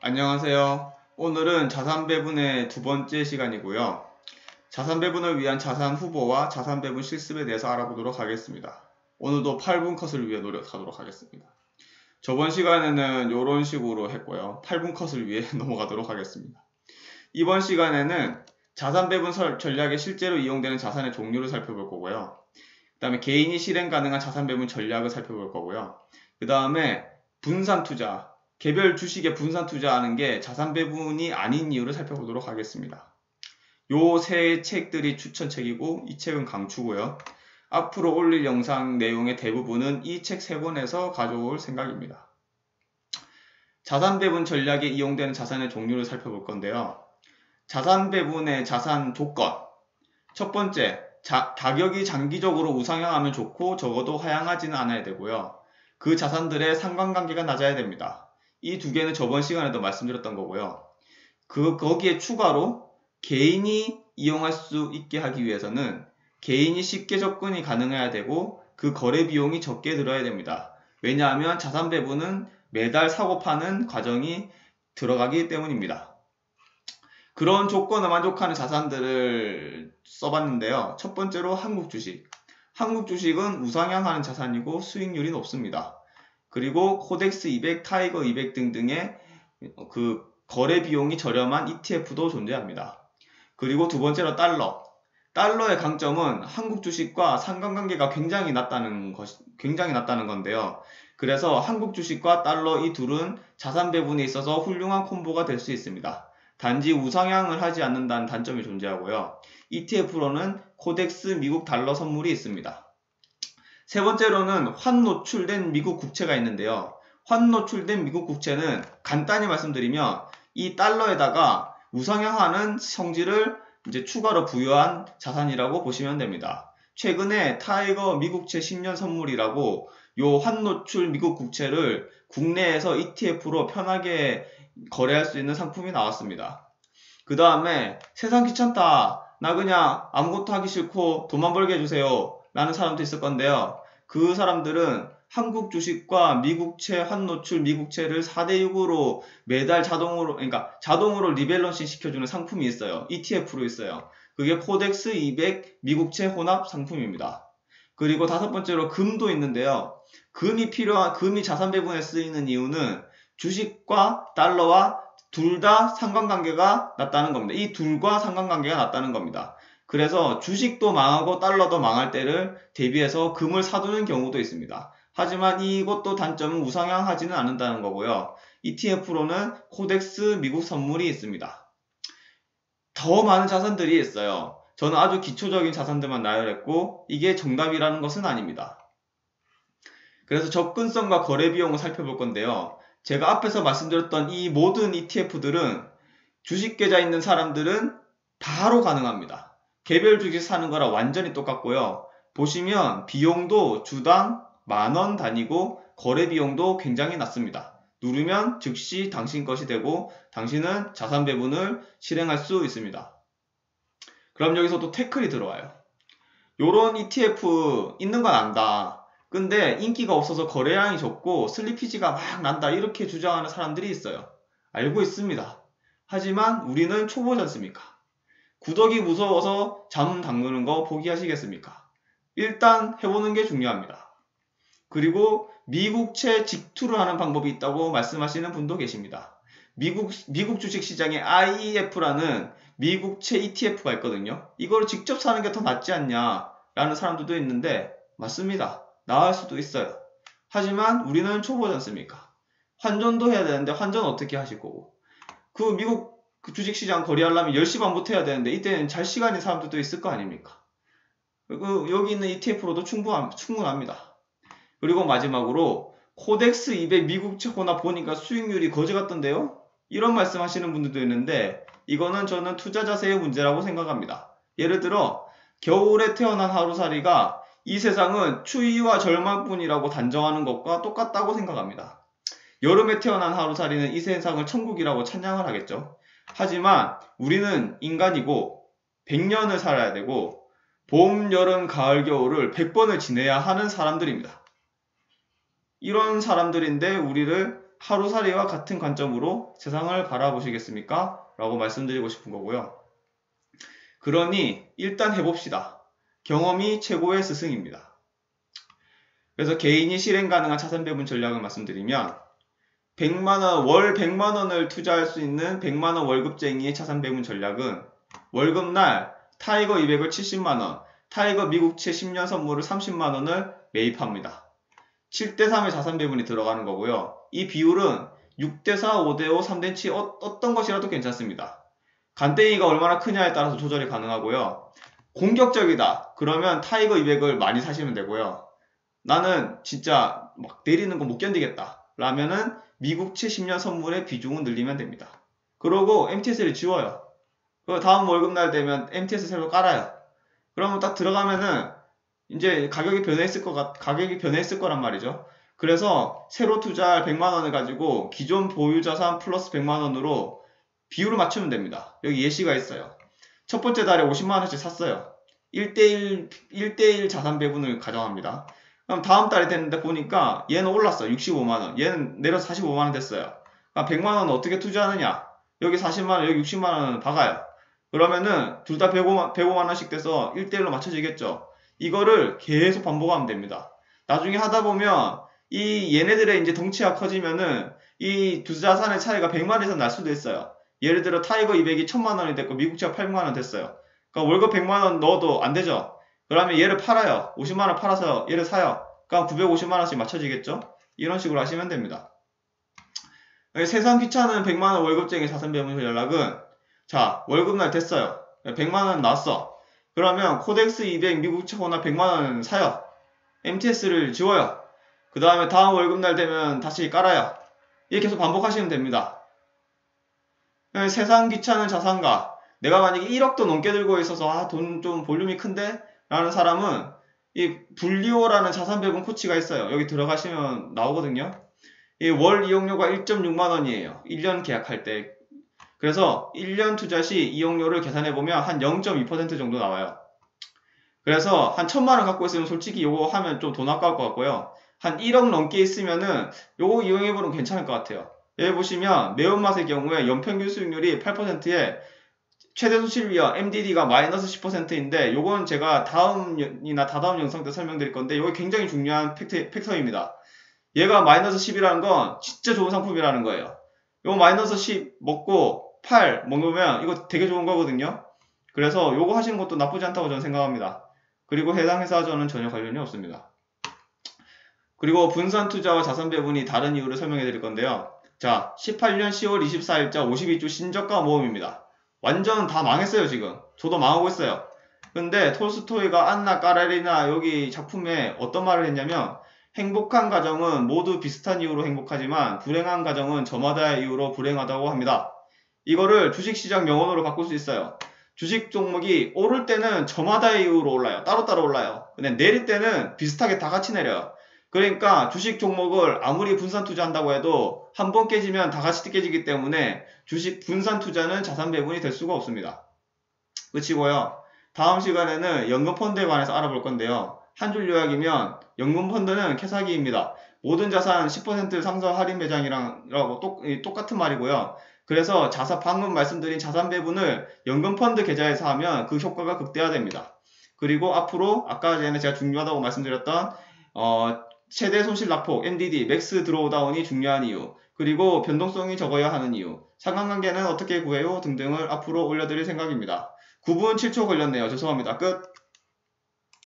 안녕하세요. 오늘은 자산 배분의 두 번째 시간이고요. 자산 배분을 위한 자산 후보와 자산 배분 실습에 대해서 알아보도록 하겠습니다. 오늘도 8분 컷을 위해 노력하도록 하겠습니다. 저번 시간에는 이런 식으로 했고요. 8분 컷을 위해 넘어가도록 하겠습니다. 이번 시간에는 자산 배분 전략에 실제로 이용되는 자산의 종류를 살펴볼 거고요. 그 다음에 개인이 실행 가능한 자산 배분 전략을 살펴볼 거고요. 그 다음에 분산 투자, 개별 주식에 분산 투자하는 게 자산 배분이 아닌 이유를 살펴보도록 하겠습니다. 요 세 책들이 추천책이고 이 책은 강추고요. 앞으로 올릴 영상 내용의 대부분은 이 책 세 권에서 가져올 생각입니다. 자산 배분 전략에 이용되는 자산의 종류를 살펴볼 건데요. 자산 배분의 자산 조건. 첫 번째, 가격이 장기적으로 우상향하면 좋고 적어도 하향하지는 않아야 되고요. 그 자산들의 상관관계가 낮아야 됩니다. 이 두 개는 저번 시간에도 말씀드렸던 거고요. 거기에 추가로 개인이 이용할 수 있게 하기 위해서는 개인이 쉽게 접근이 가능해야 되고 그 거래 비용이 적게 들어야 됩니다. 왜냐하면 자산 배분은 매달 사고 파는 과정이 들어가기 때문입니다. 그런 조건을 만족하는 자산들을 써봤는데요. 첫 번째로 한국 주식. 한국 주식은 우상향하는 자산이고 수익률이 높습니다. 그리고 코덱스 200, 타이거 200 등등의 그 거래 비용이 저렴한 ETF도 존재합니다. 그리고 두 번째로 달러. 달러의 강점은 한국 주식과 상관관계가 굉장히 낮다는 건데요. 그래서 한국 주식과 달러 이 둘은 자산 배분에 있어서 훌륭한 콤보가 될 수 있습니다. 단지 우상향을 하지 않는다는 단점이 존재하고요. ETF로는 코덱스 미국 달러 선물이 있습니다. 세 번째로는 환 노출된 미국 국채가 있는데요. 환 노출된 미국 국채는 간단히 말씀드리면 이 달러에다가 우상향하는 성질을 이제 추가로 부여한 자산이라고 보시면 됩니다. 최근에 타이거 미국채 10년 선물이라고 요 환 노출 미국 국채를 국내에서 ETF로 편하게 거래할 수 있는 상품이 나왔습니다. 그 다음에 세상 귀찮다. 나 그냥 아무것도 하기 싫고 돈만 벌게 해주세요. 라는 사람도 있을 건데요. 그 사람들은 한국 주식과 미국채, 환노출 미국채를 4대6으로 매달 자동으로 리밸런싱 시켜주는 상품이 있어요. ETF로 있어요. 그게 코덱스 200 미국채 혼합 상품입니다. 그리고 다섯 번째로 금도 있는데요. 금이 자산 배분에 쓰이는 이유는 주식과 달러와 둘 다 상관관계가 낮다는 겁니다. 이 둘과 상관관계가 낮다는 겁니다. 그래서 주식도 망하고 달러도 망할 때를 대비해서 금을 사두는 경우도 있습니다. 하지만 이것도 단점은 우상향하지는 않는다는 거고요. ETF로는 코덱스 미국 선물이 있습니다. 더 많은 자산들이 있어요. 저는 아주 기초적인 자산들만 나열했고 이게 정답이라는 것은 아닙니다. 그래서 접근성과 거래 비용을 살펴볼 건데요. 제가 앞에서 말씀드렸던 이 모든 ETF들은 주식 계좌 있는 사람들은 바로 가능합니다. 개별 주식 사는 거랑 완전히 똑같고요. 보시면 비용도 주당 10,000원 단위고 거래 비용도 굉장히 낮습니다. 누르면 즉시 당신 것이 되고 당신은 자산 배분을 실행할 수 있습니다. 그럼 여기서 또 태클이 들어와요. 요런 ETF 있는 건 안다. 근데 인기가 없어서 거래량이 적고 슬리피지가 막 난다. 이렇게 주장하는 사람들이 있어요. 알고 있습니다. 하지만 우리는 초보지 않습니까? 구더기 무서워서 잠 담그는 거 포기하시겠습니까? 일단 해보는 게 중요합니다. 그리고 미국채 직투를 하는 방법이 있다고 말씀하시는 분도 계십니다. 미국 주식시장에 IEF라는 미국채 ETF가 있거든요. 이걸 직접 사는 게 더 낫지 않냐 라는 사람들도 있는데 맞습니다. 나을 수도 있어요. 하지만 우리는 초보지 않습니까? 환전도 해야 되는데 환전 어떻게 하실 거고 그 미국 주식시장 거래하려면 10시 반부터 해야 되는데 이때는 잘 시간인 사람들도 있을 거 아닙니까? 그리고 여기 있는 ETF로도 충분합니다. 그리고 마지막으로 코덱스 200 미국채 혼합 보니까 수익률이 거지 같던데요? 이런 말씀 하시는 분들도 있는데 이거는 저는 투자 자세의 문제라고 생각합니다. 예를 들어 겨울에 태어난 하루살이가 이 세상은 추위와 절망뿐이라고 단정하는 것과 똑같다고 생각합니다. 여름에 태어난 하루살이는 이 세상을 천국이라고 찬양을 하겠죠. 하지만 우리는 인간이고 100년을 살아야 되고 봄, 여름, 가을, 겨울을 100번을 지내야 하는 사람들입니다. 이런 사람들인데 우리를 하루살이와 같은 관점으로 세상을 바라보시겠습니까? 라고 말씀드리고 싶은 거고요. 그러니 일단 해봅시다. 경험이 최고의 스승입니다. 그래서 개인이 실행 가능한 자산 배분 전략을 말씀드리면 100만원, 월 100만원을 투자할 수 있는 100만원 월급쟁이의 자산 배분 전략은 월급날 타이거 200을 70만원, 타이거 미국채 10년 선물을 30만원을 매입합니다. 7대3의 자산 배분이 들어가는 거고요. 이 비율은 6대4, 5대5, 3대7 어떤 것이라도 괜찮습니다. 간땡이가 얼마나 크냐에 따라서 조절이 가능하고요. 공격적이다. 그러면 타이거 200을 많이 사시면 되고요. 나는 진짜 막 내리는 거 못 견디겠다. 라면은 미국채 10년 선물의 비중을 늘리면 됩니다. 그러고 MTS를 지워요. 그 다음 월급날 되면 MTS 새로 깔아요. 그러면 딱 들어가면은 이제 가격이 변했을 거란 말이죠. 그래서 새로 투자할 100만원을 가지고 기존 보유자산 플러스 100만원으로 비율을 맞추면 됩니다. 여기 예시가 있어요. 첫 번째 달에 50만원씩 샀어요. 1대1 자산 배분을 가정합니다. 그럼 다음 달에 됐는데 보니까 얘는 올랐어. 65만원. 얘는 내려서 45만원 됐어요. 그럼 100만원은 어떻게 투자하느냐? 여기 40만원, 여기 60만원은 박아요. 그러면은 둘 다 105만원씩 돼서 1대1로 맞춰지겠죠. 이거를 계속 반복하면 됩니다. 나중에 하다 보면 이 얘네들의 이제 덩치가 커지면은 이 두 자산의 차이가 100만원에서 날 수도 있어요. 예를 들어 타이거 200이 1000만원이 됐고 미국채가 800만원 됐어요. 그러니까 월급 100만원 넣어도 안 되죠. 그러면 얘를 팔아요. 50만원 팔아서 얘를 사요. 그럼 950만원씩 맞춰지겠죠? 이런 식으로 하시면 됩니다. 세상 귀찮은 100만원 월급쟁이 자산 배분 전략은 자, 월급날 됐어요. 100만원 나왔어. 그러면 코덱스 200 미국채 호나 100만원 사요. MTS를 지워요. 그 다음에 다음 월급날 되면 다시 깔아요. 이렇게 계속 반복하시면 됩니다. 세상 귀찮은 자산가. 내가 만약에 1억도 넘게 들고 있어서 돈 좀 볼륨이 큰데? 라는 사람은 이 분리오라는 자산 배분 코치가 있어요. 여기 들어가시면 나오거든요. 이 월 이용료가 1.6만원이에요. 1년 계약할 때. 그래서 1년 투자 시 이용료를 계산해보면 한 0.2% 정도 나와요. 그래서 한 1000만원 갖고 있으면 솔직히 요거 하면 좀 돈 아까울 것 같고요. 한 1억 넘게 있으면은 요거 이용해보면 괜찮을 것 같아요. 여기 보시면 매운맛의 경우에 연평균 수익률이 8%에 최대 손실비와 MDD가 마이너스 10%인데 요건 제가 다음이나 다다음 영상 때 설명드릴 건데 요게 굉장히 중요한 팩터입니다. 얘가 마이너스 10이라는 건 진짜 좋은 상품이라는 거예요. 요거 마이너스 10 먹고 8 먹으면 이거 되게 좋은 거거든요. 그래서 요거 하시는 것도 나쁘지 않다고 저는 생각합니다. 그리고 해당 회사와는 전혀 관련이 없습니다. 그리고 분산 투자와 자산 배분이 다른 이유를 설명해 드릴 건데요. 자, 18년 10월 24일자 52주 신저가 모험입니다. 완전 다 망했어요 지금. 저도 망하고 있어요. 근데 톨스토이가 안나 까라리나 여기 작품에 어떤 말을 했냐면 행복한 가정은 모두 비슷한 이유로 행복하지만 불행한 가정은 저마다의 이유로 불행하다고 합니다. 이거를 주식시장 명언으로 바꿀 수 있어요. 주식 종목이 오를 때는 저마다의 이유로 올라요. 따로따로 올라요. 근데 내릴 때는 비슷하게 다 같이 내려요. 그러니까 주식 종목을 아무리 분산 투자한다고 해도 한 번 깨지면 다 같이 깨지기 때문에 주식 분산 투자는 자산 배분이 될 수가 없습니다. 끝이고요. 다음 시간에는 연금펀드에 관해서 알아볼 건데요. 한 줄 요약이면 연금펀드는 캐사기입니다. 모든 자산 10% 상승 할인 매장이랑 똑같은 말이고요. 그래서 방금 말씀드린 자산 배분을 연금펀드 계좌에서 하면 그 효과가 극대화됩니다. 그리고 앞으로 아까 전에 제가 중요하다고 말씀드렸던 최대 손실 낙폭, MDD, 맥스 드로우다운이 중요한 이유, 그리고 변동성이 적어야 하는 이유, 상관관계는 어떻게 구해요 등등을 앞으로 올려드릴 생각입니다. 9분 7초 걸렸네요. 죄송합니다. 끝.